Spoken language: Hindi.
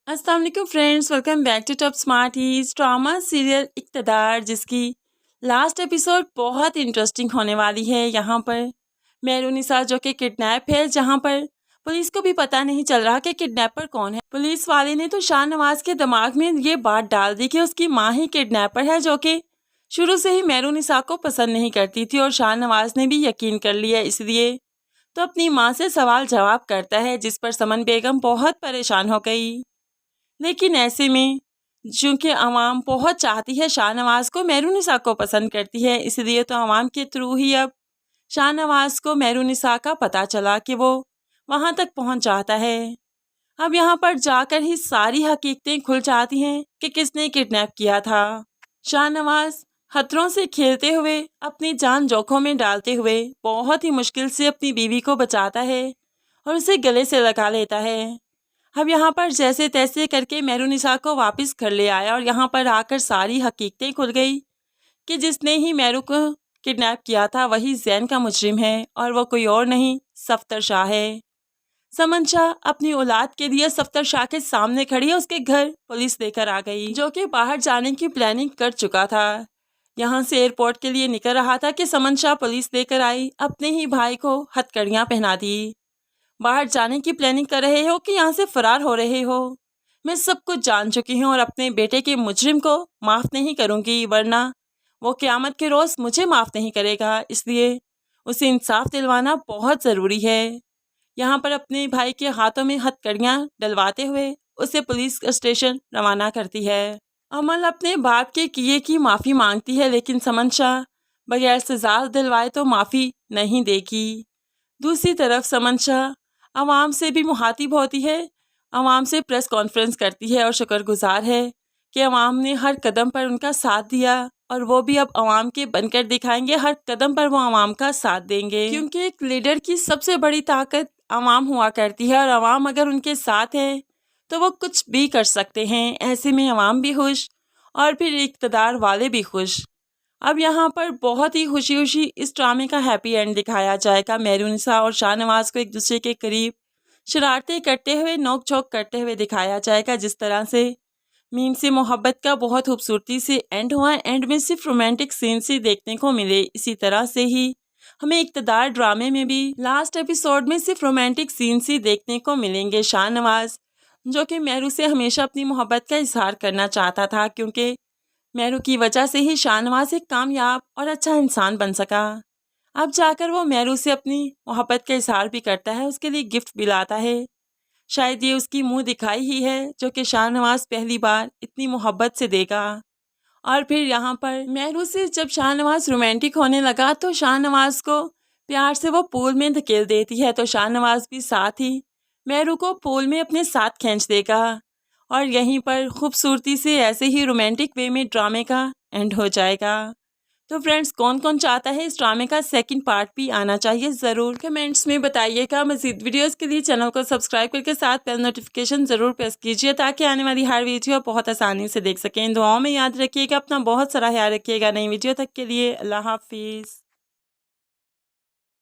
अस्सलाम वालेकुम friends, welcome back to top smart हीज ड्रामा सीरियल इक़्तिदार, जिसकी लास्ट एपिसोड बहुत इंटरेस्टिंग होने वाली है। यहाँ पर मेहरुनिसा जो कि किडनैप है, जहाँ पर पुलिस को भी पता नहीं चल रहा कि किडनैपर कौन है। पुलिस वाले ने तो शाहनवाज के दिमाग में ये बात डाल दी कि उसकी माँ ही किडनैपर है, जो कि शुरू से ही मेहरुनिसा को पसंद नहीं करती थी और शाहनवाज ने भी यकीन कर लिया। इसलिए तो अपनी माँ से सवाल जवाब करता है, जिस पर समन बेगम बहुत परेशान हो गई। लेकिन ऐसे में चूँकि अवाम बहुत चाहती है शाहनवाज को, मेहरुनिसा को पसंद करती है, इसलिए तो अवाम के थ्रू ही अब शाहनवाज को मेहरुनिसा का पता चला कि वो वहाँ तक पहुँच जाता है। अब यहाँ पर जाकर ही सारी हकीकतें खुल जाती हैं कि किसने किडनैप किया था। शाहनवाज खतरों से खेलते हुए, अपनी जान जोखिम में डालते हुए बहुत ही मुश्किल से अपनी बीवी को बचाता है और उसे गले से लगा लेता है। अब यहाँ पर जैसे तैसे करके मेहरुनिसा को वापस घर ले आया और यहाँ पर आकर सारी हकीकतें खुल गई कि जिसने ही मेहरू को किडनैप किया था वही जैन का मुजरिम है और वो कोई और नहीं, सफ्तर शाह है। समन शाह अपनी औलाद के लिए सफ्तर शाह के सामने खड़ी है। उसके घर पुलिस लेकर आ गई, जो कि बाहर जाने की प्लानिंग कर चुका था। यहाँ से एयरपोर्ट के लिए निकल रहा था कि समन शाह पुलिस लेकर आई, अपने ही भाई को हथकड़ियाँ पहना दी। बाहर जाने की प्लानिंग कर रहे हो कि यहाँ से फरार हो रहे हो? मैं सब कुछ जान चुकी हूँ और अपने बेटे के मुजरिम को माफ़ नहीं करूँगी, वरना वो क़यामत के रोज़ मुझे माफ़ नहीं करेगा। इसलिए उसे इंसाफ दिलवाना बहुत ज़रूरी है। यहाँ पर अपने भाई के हाथों में हथकड़ियाँ डलवाते हुए उसे पुलिस स्टेशन रवाना करती है। अमल अपने बाप के किए की माफ़ी मांगती है, लेकिन समन शाह बगैर सजा दिलवाए तो माफ़ी नहीं देगी। दूसरी तरफ समन शाह अवाम से भी मुहातिब होती है, अवाम से प्रेस कॉन्फ्रेंस करती है और शुक्रगुजार है कि अवाम ने हर कदम पर उनका साथ दिया और वो भी अब अवाम के बनकर दिखाएंगे। हर कदम पर वो अवाम का साथ देंगे, क्योंकि एक लीडर की सबसे बड़ी ताकत अवाम हुआ करती है और अवाम अगर उनके साथ है तो वो कुछ भी कर सकते हैं। ऐसे में अवाम भी खुश और फिर इक़्तिदार वाले भी खुश। अब यहाँ पर बहुत ही खुशी खुशी इस ड्रामे का हैप्पी एंड दिखाया जाएगा। मेहरुनिसा और शाहनवाज को एक दूसरे के करीब शरारतें करते हुए, नोक झोंक करते हुए दिखाया जाएगा। जिस तरह से मीम से मोहब्बत का बहुत खूबसूरती से एंड हुआ, एंड में सिर्फ रोमांटिक सीन से देखने को मिले, इसी तरह से ही हमें इक़्तिदार ड्रामे में भी लास्ट एपिसोड में सिर्फ रोमांटिक सीन से देखने को मिलेंगे। शाहनवाज जो कि मेहरू से हमेशा अपनी मोहब्बत का इजहार करना चाहता था, क्योंकि मेहरू की वजह से ही शाहनवाज एक कामयाब और अच्छा इंसान बन सका। अब जाकर वो मेहरू से अपनी मोहब्बत का इजहार भी करता है, उसके लिए गिफ्ट भी लाता है। शायद ये उसकी मुंह दिखाई ही है जो कि शाहनवाज पहली बार इतनी मोहब्बत से देगा। और फिर यहाँ पर मेहरू से जब शाहनवाज रोमांटिक होने लगा तो शाहनवाज को प्यार से वो पूल में धकेल देती है, तो शाहनवाज भी साथ ही मेहरू को पूल में अपने साथ खींच देगा और यहीं पर खूबसूरती से ऐसे ही रोमांटिक वे में ड्रामे का एंड हो जाएगा। तो फ्रेंड्स, कौन कौन चाहता है इस ड्रामे का सेकंड पार्ट भी आना चाहिए, ज़रूर कमेंट्स में बताइएगा। मज़ीद वीडियोस के लिए चैनल को सब्सक्राइब करके साथ बेल नोटिफिकेशन ज़रूर प्रेस कीजिए, ताकि आने वाली हर वीडियो बहुत आसानी से देख सकें। दुआओं में याद रखिएगा, अपना बहुत सारा ख्याल रखिएगा। नई वीडियो तक के लिए अल्लाह हाफिज़।